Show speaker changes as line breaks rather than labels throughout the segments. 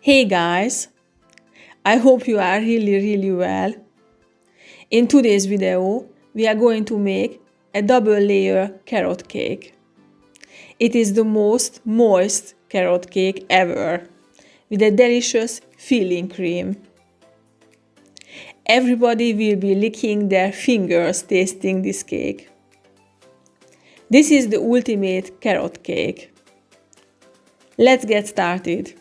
Hey guys, I hope you are really well. In today's video, we are going to make a double layer carrot cake. It is the most moist carrot cake ever, with a delicious filling cream. Everybody will be licking their fingers tasting this cake. This is the ultimate carrot cake. Let's get started.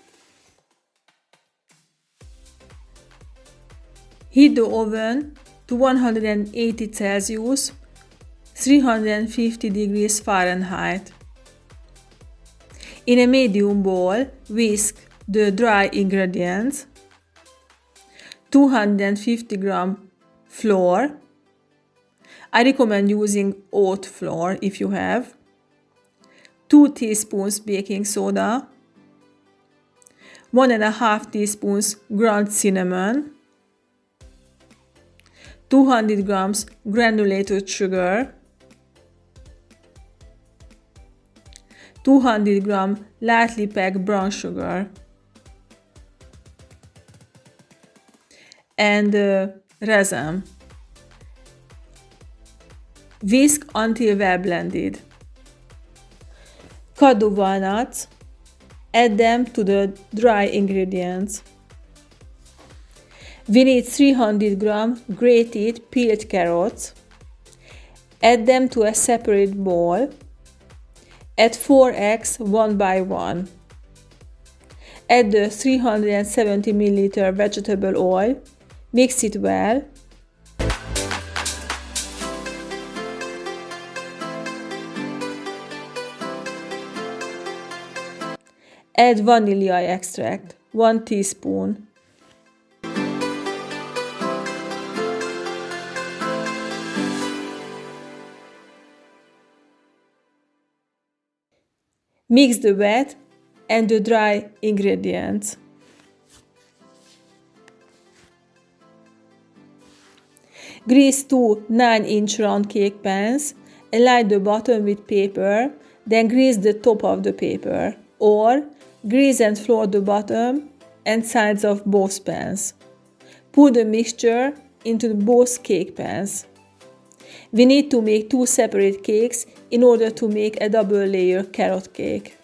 Heat the oven to 180 Celsius, 350 degrees Fahrenheit. In a medium bowl, whisk the dry ingredients, 250 g flour. I recommend using oat flour if you have, 2 teaspoons baking soda, 1.5 teaspoons ground cinnamon, 200 g granulated sugar, 200 g lightly packed brown sugar, and raisin. Whisk until well blended. Cut the walnuts, add them to the dry ingredients. We need 300 g grated peeled carrots. Add them to a separate bowl. Add 4 eggs one by one. Add the 370 ml vegetable oil. Mix it well. Add vanilla extract, 1 teaspoon. Mix the wet and the dry ingredients. Grease 2 9-inch round cake pans and line the bottom with paper, then grease the top of the paper, or grease and flour the bottom and sides of both pans. Pour the mixture into both cake pans. We need to make 2 separate cakes in order to make a double layer carrot cake.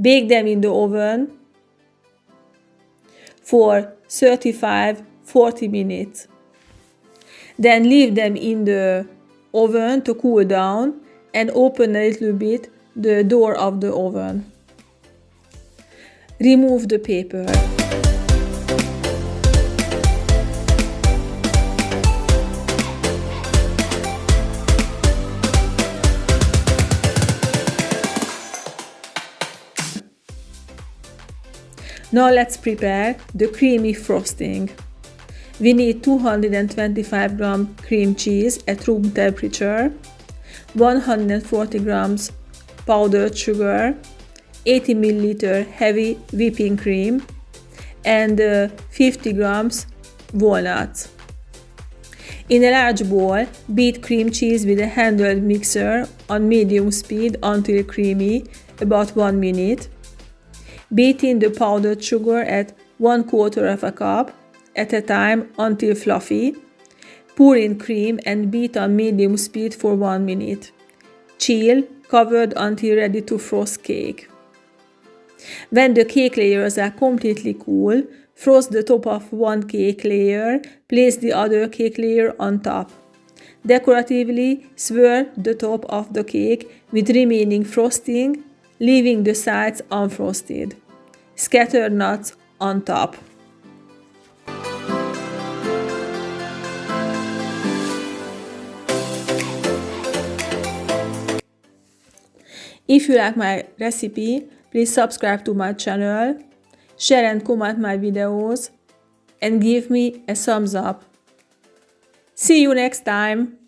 Bake them in the oven for 35-40 minutes. Then leave them in the oven to cool down and open a little bit the door of the oven. Remove the paper. Now let's prepare the creamy frosting. We need 225 g cream cheese at room temperature, 140 g powdered sugar, 80 ml heavy whipping cream, and 50 g walnuts. In a large bowl, beat cream cheese with a handheld mixer on medium speed until creamy, about 1 minute. Beat in the powdered sugar at 1/4 cup at a time until fluffy. Pour in cream and beat on medium speed for 1 minute. Chill, covered until ready to frost cake. When the cake layers are completely cool, frost the top of one cake layer, place the other cake layer on top. Decoratively swirl the top of the cake with remaining frosting, leaving the sides unfrosted. Scatter nuts on top. If you like my recipe, please subscribe to my channel, share and comment my videos, and give me a thumbs up. See you next time!